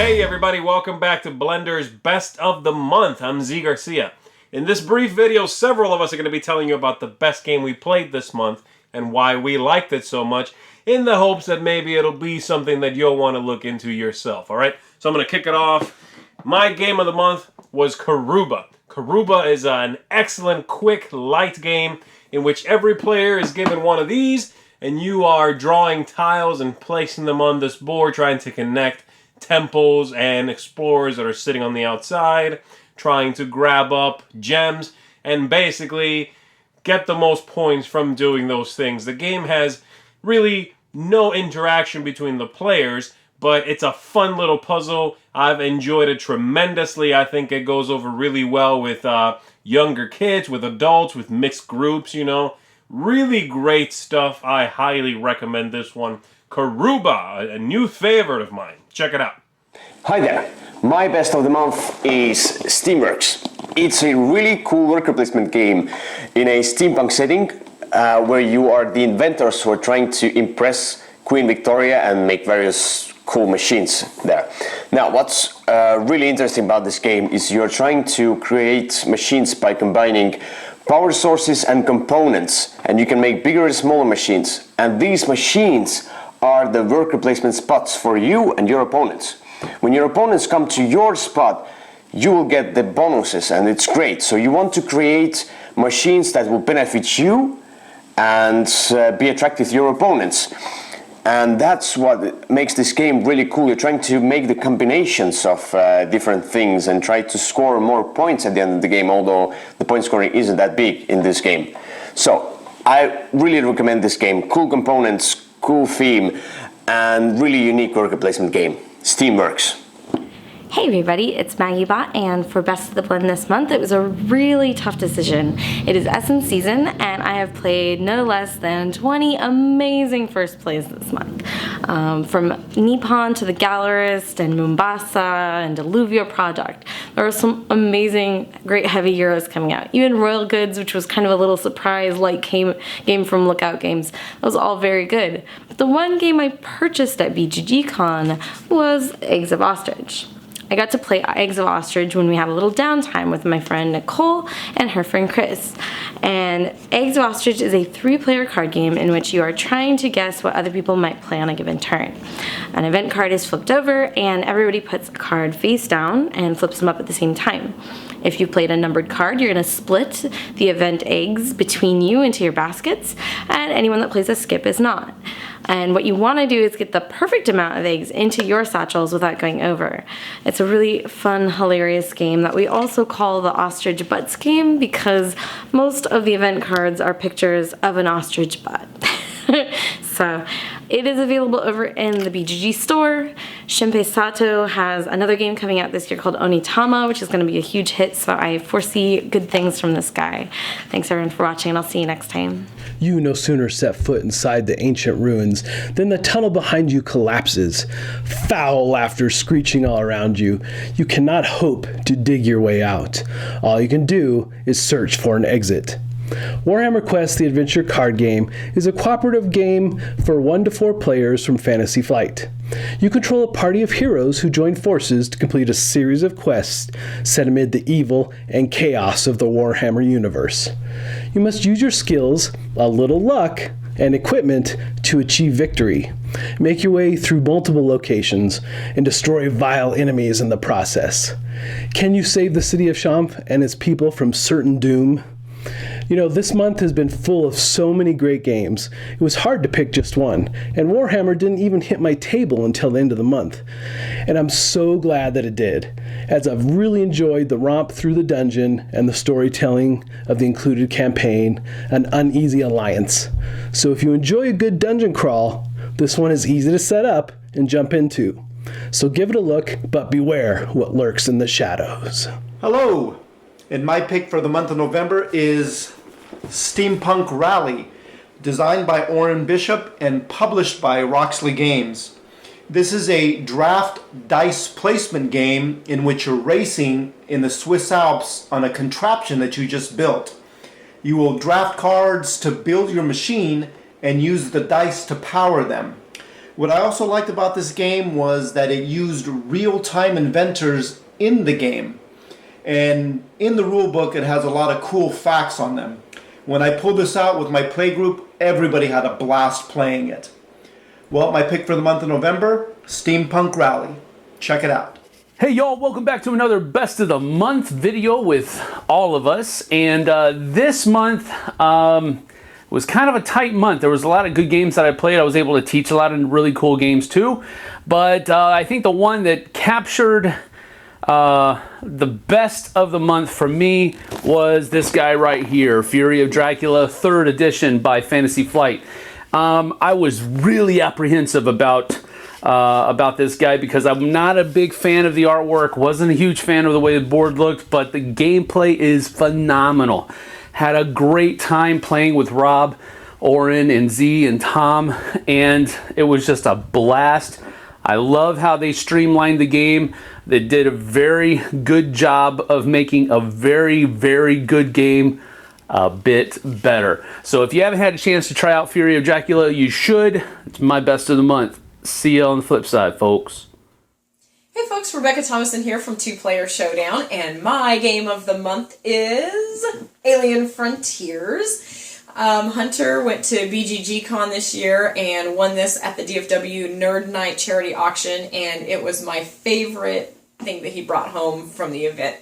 Hey everybody, welcome back to Blender's Best of the Month. I'm Zee Garcia. In this brief video, several of us are going to be telling you about the best game we played this month and why we liked it so much, in the hopes that maybe it'll be something that you'll want to look into yourself, alright? So I'm going to kick it off. My game of the month was Karuba. Karuba is an excellent, quick, light game in which every player is given one of these, and you are drawing tiles and placing them on this board, trying to connect temples and explorers that are sitting on the outside, trying to grab up gems, and basically get the most points from doing those things. The game has really no interaction between the players, but it's a fun little puzzle. I've enjoyed it tremendously. I think it goes over really well with younger kids, with adults, with mixed groups, you know. Really great stuff. I highly recommend this one. Karuba, a new favorite of mine. Check it out. Hi there. My best of the month is Steamworks. It's a really cool worker placement game in a steampunk setting where you are the inventors who are trying to impress Queen Victoria and make various cool machines there. Now, what's really interesting about this game is you're trying to create machines by combining power sources and components, and you can make bigger and smaller machines. And these machines are the worker placement spots for you and your opponents. When your opponents come to your spot, you will get the bonuses, and it's great. So you want to create machines that will benefit you and be attractive to your opponents. And that's what makes this game really cool. You're trying to make the combinations of different things and try to score more points at the end of the game, although the point scoring isn't that big in this game. So I really recommend this game. Cool components, cool theme, and really unique worker placement game. Steamworks. Hey everybody, it's MaggieBot, and for Best of the Blend this month, it was a really tough decision. It is Essence season, and I have played no less than 20 amazing first plays this month. From Nippon to the Gallerist and Mombasa and Alluvia Project. There are some amazing, great heavy Euros coming out. Even Royal Goods, which was kind of a little surprise light game from Lookout Games. That was all very good. But the one game I purchased at BGG-Con was Eggs of Ostrich. I got to play Eggs of Ostrich when we had a little downtime with my friend Nicole and her friend Chris. And Eggs of Ostrich is a 3-player card game in which you are trying to guess what other people might play on a given turn. An event card is flipped over, and everybody puts a card face down and flips them up at the same time. If you played a numbered card, you're going to split the event eggs between you into your baskets, and anyone that plays a skip is not. And what you want to do is get the perfect amount of eggs into your satchels without going over. It's a really fun, hilarious game that we also call the Ostrich Butts game because most of the event cards are pictures of an ostrich butt. So it is available over in the BGG store. Shinpei Sato has another game coming out this year called Onitama, which is going to be a huge hit, so I foresee good things from this guy. Thanks everyone for watching, and I'll see you next time. You no sooner set foot inside the ancient ruins than the tunnel behind you collapses. Foul laughter screeching all around you. You cannot hope to dig your way out. All you can do is search for an exit. Warhammer Quest, the adventure card game, is a cooperative game for 1 to 4 players from Fantasy Flight. You control a party of heroes who join forces to complete a series of quests set amid the evil and chaos of the Warhammer universe. You must use your skills, a little luck, and equipment to achieve victory. Make your way through multiple locations and destroy vile enemies in the process. Can you save the city of Champ and its people from certain doom? You know, this month has been full of so many great games. It was hard to pick just one, and Warhammer didn't even hit my table until the end of the month. And I'm so glad that it did, as I've really enjoyed the romp through the dungeon and the storytelling of the included campaign, An Uneasy Alliance. So if you enjoy a good dungeon crawl, this one is easy to set up and jump into. So give it a look, but beware what lurks in the shadows. Hello! And my pick for the month of November is Steampunk Rally, designed by Oren Bishop and published by Roxley Games. This is a draft dice placement game in which you're racing in the Swiss Alps on a contraption that you just built. You will draft cards to build your machine and use the dice to power them. What I also liked about this game was that it used real-time inventors in the game. And in the rule book, it has a lot of cool facts on them. When I pulled this out with my play group, everybody had a blast playing it. Well, my pick for the month of November, Steampunk Rally. Check it out. Hey y'all, welcome back to another Best of the Month video with all of us. And this month was kind of a tight month. There was a lot of good games that I played. I was able to teach a lot of really cool games too. But I think the one that captured the best of the month for me was this guy right here, Fury of Dracula 3rd edition by Fantasy Flight. I was really apprehensive about this guy because I'm not a big fan of the artwork, wasn't a huge fan of the way the board looked, but the gameplay is phenomenal. Had a great time playing with Rob, Oren, and Zee and Tom, and it was just a blast. I love how they streamlined the game. They did a very good job of making a very, very good game a bit better. So if you haven't had a chance to try out Fury of Dracula, you should. It's my best of the month. See you on the flip side, folks. Hey folks, Rebecca Thomason here from Two Player Showdown, and my game of the month is Alien Frontiers. Hunter went to BGG Con this year and won this at the DFW Nerd Night charity auction, and it was my favorite thing that he brought home from the event.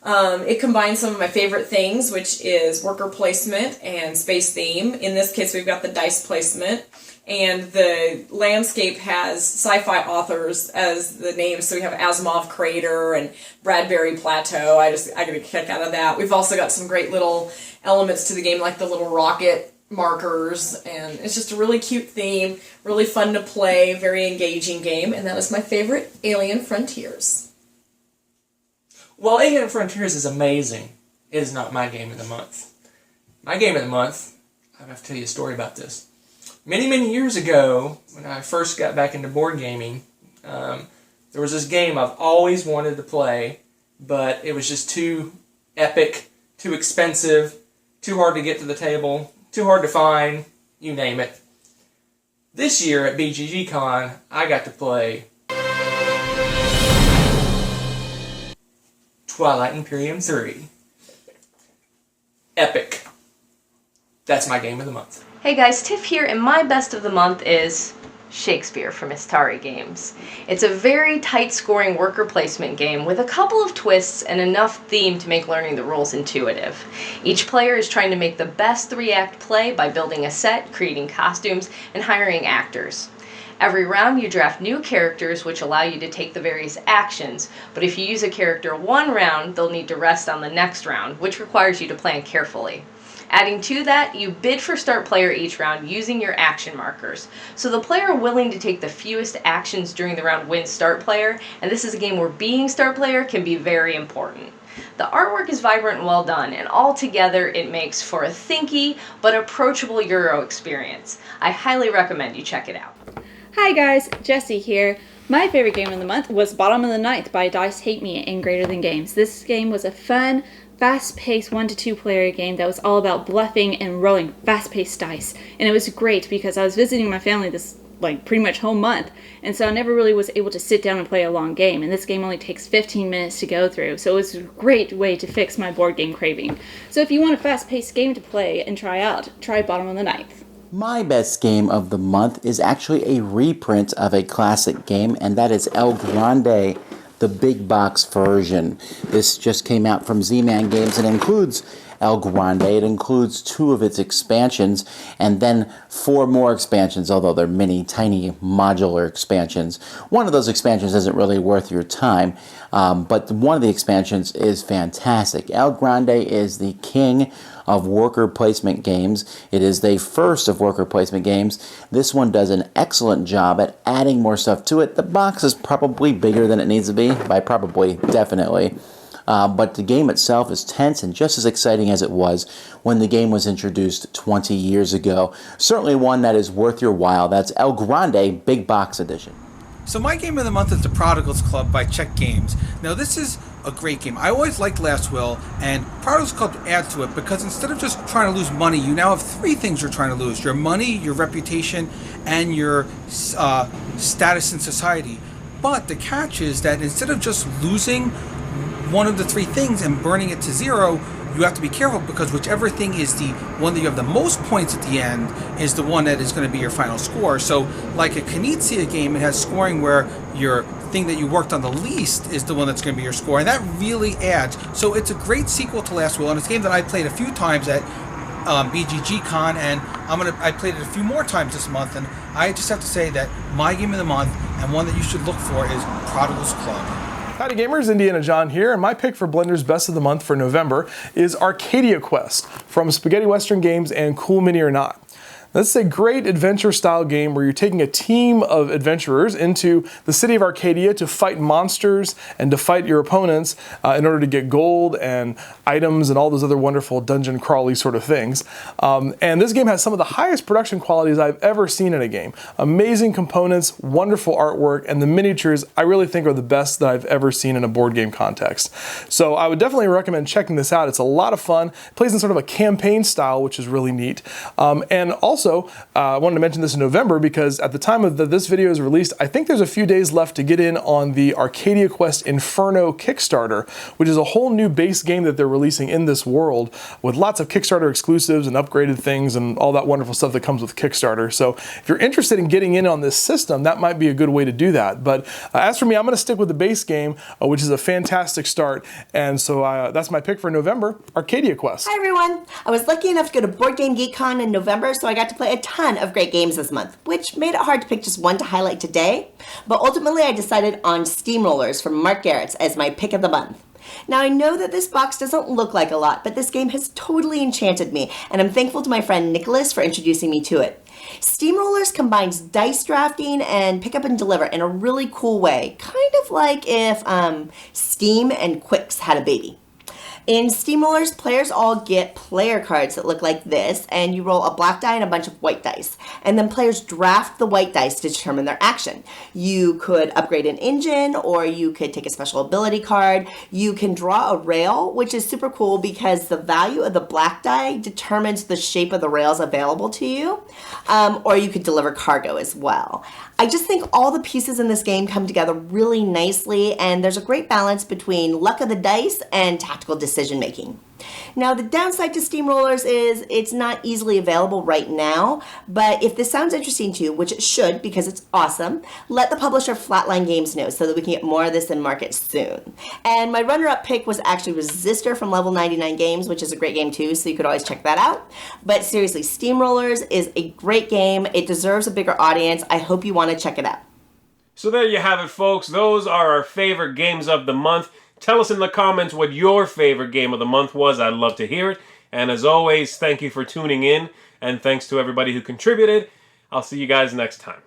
It combines some of my favorite things, which is worker placement and space theme. In this case, we've got the dice placement. And the landscape has sci-fi authors as the names, so we have Asimov Crater and Bradbury Plateau. I get a kick out of that. We've also got some great little elements to the game, like the little rocket markers, and it's just a really cute theme, really fun to play, very engaging game, and that is my favorite, Alien Frontiers. Well, Alien Frontiers is amazing. It is not my game of the month. My game of the month, I have to tell you a story about this. Many, many years ago, when I first got back into board gaming, there was this game I've always wanted to play, but it was just too epic, too expensive, too hard to get to the table, too hard to find, you name it. This year at BGG Con, I got to play Twilight Imperium 3. Epic. That's my game of the month. Hey guys, Tiff here, and my best of the month is Shakespeare from Mistari Games. It's a very tight scoring worker placement game with a couple of twists and enough theme to make learning the rules intuitive. Each player is trying to make the best 3-act play by building a set, creating costumes, and hiring actors. Every round you draft new characters which allow you to take the various actions, but if you use a character one round, they'll need to rest on the next round, which requires you to plan carefully. Adding to that, you bid for start player each round using your action markers. So the player willing to take the fewest actions during the round wins start player, and this is a game where being start player can be very important. The artwork is vibrant and well done, and altogether it makes for a thinky but approachable Euro experience. I highly recommend you check it out. Hi guys, Jessie here. My favorite game of the month was Bottom of the Ninth by Dice Hate Me and Greater Than Games. This game was a fun, fast-paced 1 to 2 player game that was all about bluffing and rolling fast-paced dice. And it was great because I was visiting my family this pretty much whole month, and so I never really was able to sit down and play a long game, and this game only takes 15 minutes to go through, so it was a great way to fix my board game craving. So if you want a fast-paced game to play and try out, try Bottom of the Ninth. My best game of the month is actually a reprint of a classic game, and that is El Grande, the big box version. This just came out from Z-Man Games and includes El Grande. It includes 2 of its expansions and then 4 more expansions, although they're mini, tiny, modular expansions. One of those expansions isn't really worth your time, but one of the expansions is fantastic. El Grande is the king of worker placement games. It is the first of worker placement games. This one does an excellent job at adding more stuff to it. The box is probably bigger than it needs to be, by probably, definitely. But the game itself is tense and just as exciting as it was when the game was introduced 20 years ago. Certainly one that is worth your while. That's El Grande Big Box Edition. So my game of the month is The Prodigals Club by Czech Games. Now this is a great game. I always liked Last Will, and Prodigal's Club adds to it because instead of just trying to lose money, you now have three things you're trying to lose: your money, your reputation, and your status in society. But the catch is that instead of just losing one of the three things and burning it to zero, you have to be careful, because whichever thing is the one that you have the most points at the end is the one that is going to be your final score. So like a Knizia game, it has scoring where your thing that you worked on the least is the one that's going to be your score, and that really adds. So it's a great sequel to Last Will, and it's a game that I played a few times at BGG Con, and I played it a few more times this month, and I just have to say that my game of the month, and one that you should look for, is Prodigal's Club. Howdy gamers, Indiana John here, and my pick for Blender's Best of the Month for November is Arcadia Quest from Spaghetti Western Games and Cool Mini or Not. This is a great adventure-style game where you're taking a team of adventurers into the city of Arcadia to fight monsters and to fight your opponents in order to get gold and items and all those other wonderful dungeon crawly sort of things. And this game has some of the highest production qualities I've ever seen in a game. Amazing components, wonderful artwork, and the miniatures I really think are the best that I've ever seen in a board game context. So I would definitely recommend checking this out. It's a lot of fun. It plays in sort of a campaign style, which is really neat. And also, I wanted to mention this in November because at the time of this video is released, I think there's a few days left to get in on the Arcadia Quest Inferno Kickstarter, which is a whole new base game that they're releasing in this world with lots of Kickstarter exclusives and upgraded things and all that wonderful stuff that comes with Kickstarter. So if you're interested in getting in on this system, that might be a good way to do that. But as for me, I'm going to stick with the base game, which is a fantastic start. And so that's my pick for November, Arcadia Quest. Hi everyone! I was lucky enough to go to Board Game Geek Con in November, so I got to play a ton of great games this month, which made it hard to pick just one to highlight today. But ultimately I decided on Steamrollers from Mark Garrett's as my pick of the month. Now I know that this box doesn't look like a lot, but this game has totally enchanted me, and I'm thankful to my friend Nicholas for introducing me to it. Steamrollers combines dice drafting and pick up and deliver in a really cool way, kind of like if Steam and Quicks had a baby. In Steamrollers, players all get player cards that look like this, and you roll a black die and a bunch of white dice. And then players draft the white dice to determine their action. You could upgrade an engine, or you could take a special ability card. You can draw a rail, which is super cool because the value of the black die determines the shape of the rails available to you. Or you could deliver cargo as well. I just think all the pieces in this game come together really nicely, and there's a great balance between luck of the dice and tactical decision making. Now the downside to Steamrollers is it's not easily available right now, but if this sounds interesting to you, which it should because it's awesome, let the publisher Flatline Games know so that we can get more of this in market soon. And my runner-up pick was actually Resistor from Level 99 Games, which is a great game too, so you could always check that out. But seriously, Steamrollers is a great game. It deserves a bigger audience. I hope you want to check it out. So there you have it, folks. Those are our favorite games of the month. Tell us in the comments what your favorite game of the month was. I'd love to hear it. And as always, thank you for tuning in. And thanks to everybody who contributed. I'll see you guys next time.